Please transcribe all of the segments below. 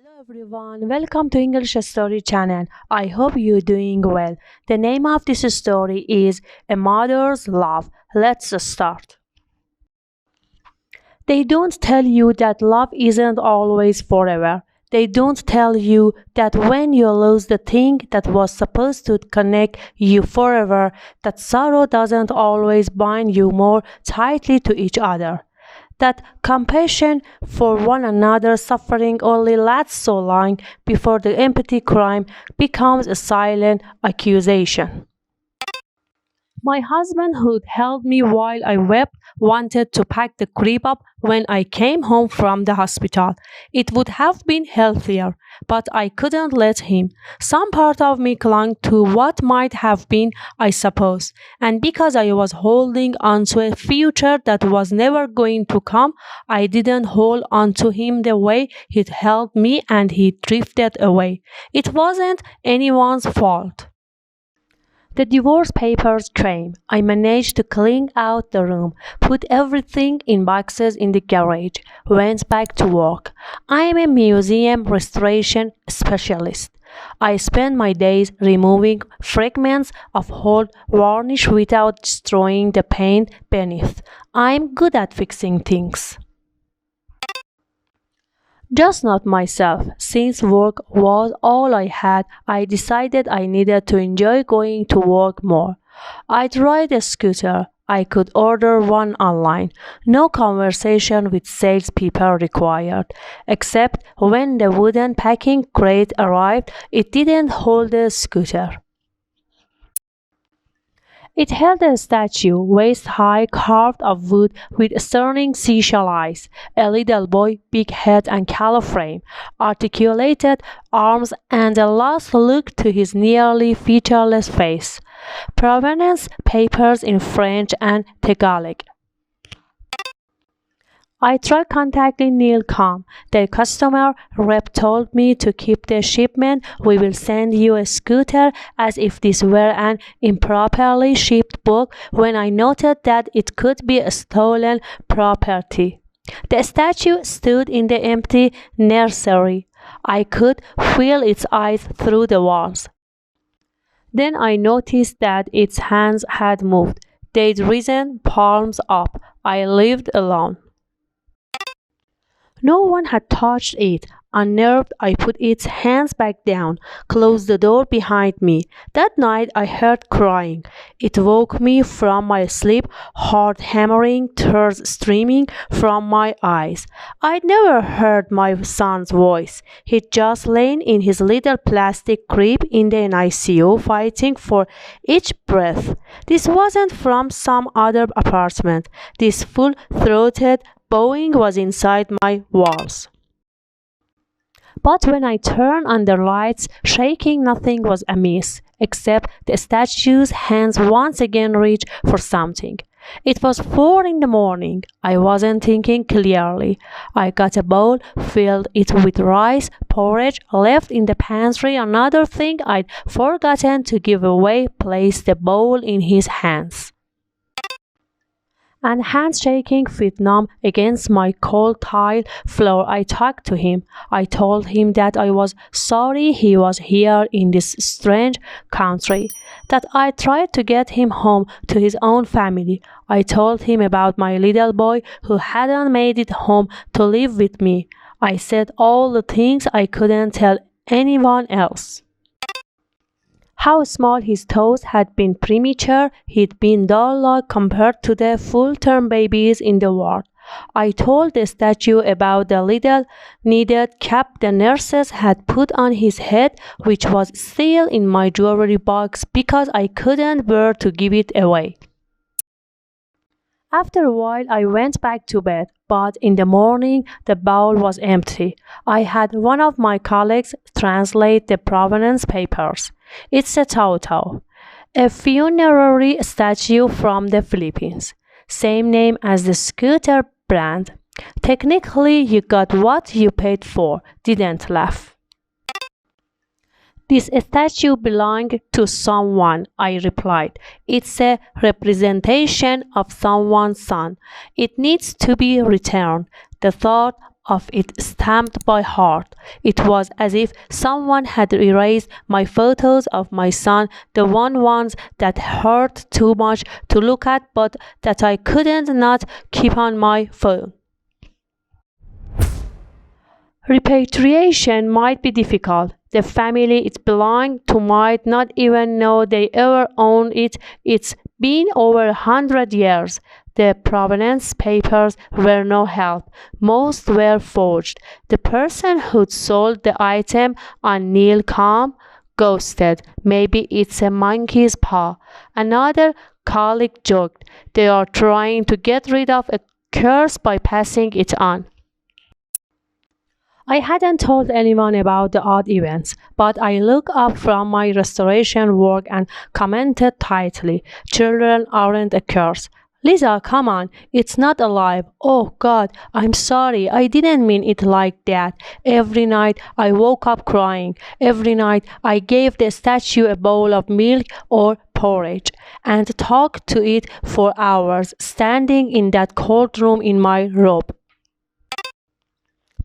Hello everyone, welcome to English Story channel. I hope you're doing well. The name of this story is A Mother's Love. Let's start. They don't tell you that love isn't always forever. They don't tell you that when you lose the thing that was supposed to connect you forever, that sorrow doesn't always bind you more tightly to each other. That compassion for one another's suffering only lasts so long before the empty crime becomes a silent accusation. My husband, who'd held me while I wept, wanted to pack the crib up when I came home from the hospital. It would have been healthier, but I couldn't let him. Some part of me clung to what might have been, I suppose, and because I was holding on to a future that was never going to come, I didn't hold on to him the way he'd held me, and he drifted away. It wasn't anyone's fault. The divorce papers came. I managed to clean out the room, put everything in boxes in the garage, went back to work. I'm a museum restoration specialist. I spend my days removing fragments of old varnish without destroying the paint beneath. I'm good at fixing things. Just not myself. Since work was all I had, I decided I needed to enjoy going to work more. I'd ride a scooter. I could order one online. No conversation with salespeople required. Except when the wooden packing crate arrived, it didn't hold the scooter. It held a statue, waist-high, carved of wood with stunning seashell eyes, a little boy, big head and callow frame, articulated arms, and a lost look to his nearly featureless face. Provenance papers in French and Tagalog. I tried contacting Neil Com. The customer rep told me to keep the shipment. We will send you a scooter, as if this were an improperly shipped book, when I noted that it could be a stolen property. The statue stood in the empty nursery. I could feel its eyes through the walls. Then I noticed that its hands had moved. They'd risen, palms up. I lived alone. No one had touched it. Unnerved, I put its hands back down, closed the door behind me. That night I heard crying. It woke me from my sleep, heart hammering, tears streaming from my eyes. I'd never heard my son's voice. He'd just lain in his little plastic crib in the ICU, fighting for each breath. This wasn't from some other apartment. This full-throated bowing was inside my walls. But when I turned on the lights, shaking, nothing was amiss, except the statue's hands once again reached for something. It was 4 in the morning. I wasn't thinking clearly. I got a bowl, filled it with rice, porridge, left in the pantry another thing I'd forgotten to give away, placed the bowl in his hands. And hands shaking, feet numb against my cold tile floor, I talked to him. I told him that I was sorry he was here in this strange country, that I tried to get him home to his own family. I told him about my little boy who hadn't made it home to live with me. I said all the things I couldn't tell anyone else. How small his toes had been premature, he'd been doll-like compared to the full-term babies in the world. I told the statue about the little knitted cap the nurses had put on his head, which was still in my jewelry box because I couldn't bear to give it away. After a while, I went back to bed, but in the morning, the bowl was empty. I had one of my colleagues translate the provenance papers. It's a tautau, a funerary statue from the Philippines. Same name as the scooter brand. Technically, you got what you paid for. Didn't laugh. This statue belonged to someone, I replied. It's a representation of someone's son. It needs to be returned. The thought of it stamped by heart. It was as if someone had erased my photos of my son, the ones that hurt too much to look at but that I couldn't not keep on my phone. Repatriation might be difficult. The family it belonged to might not even know they ever owned it. It's been over 100 years. The provenance papers were no help. Most were forged. The person who'd sold the item on Nilcom ghosted. Maybe it's a monkey's paw. Another colleague joked. They are trying to get rid of a curse by passing it on. I hadn't told anyone about the odd events, but I looked up from my restoration work and commented tightly, "Children aren't a curse." "Lisa, come on, it's not alive." "Oh God, I'm sorry, I didn't mean it like that." Every night I woke up crying. Every night I gave the statue a bowl of milk or porridge and talked to it for hours, standing in that cold room in my robe.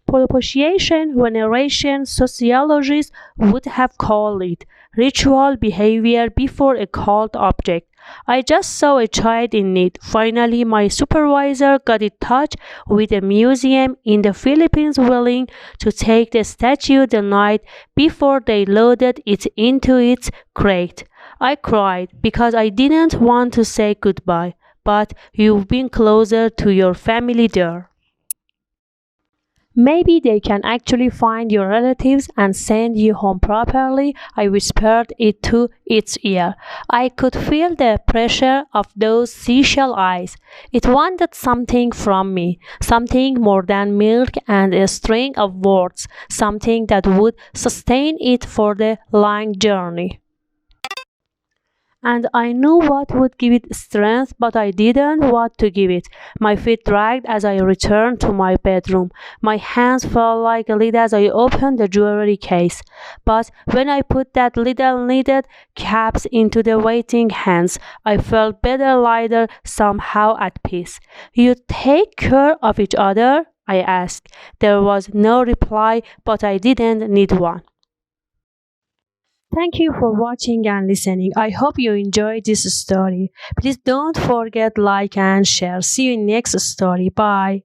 Propitiation, veneration, sociologists would have called it ritual behavior before a cult object. I just saw a child in need. Finally, my supervisor got in touch with a museum in the Philippines willing to take the statue the night before they loaded it into its crate. I cried because I didn't want to say goodbye, but you've been closer to your family there. "Maybe they can actually find your relatives and send you home properly," I whispered it to its ear. I could feel the pressure of those seashell eyes. It wanted something from me, something more than milk and a string of words, something that would sustain it for the long journey. And I knew what would give it strength, but I didn't want to give it. My feet dragged as I returned to my bedroom. My hands felt like a lid as I opened the jewelry case. But when I put that little knitted caps into the waiting hands, I felt better, lighter, somehow at peace. "You take care of each other?" I asked. There was no reply, but I didn't need one. Thank you for watching and listening. I hope you enjoyed this story. Please don't forget like and share. See you in next story. Bye.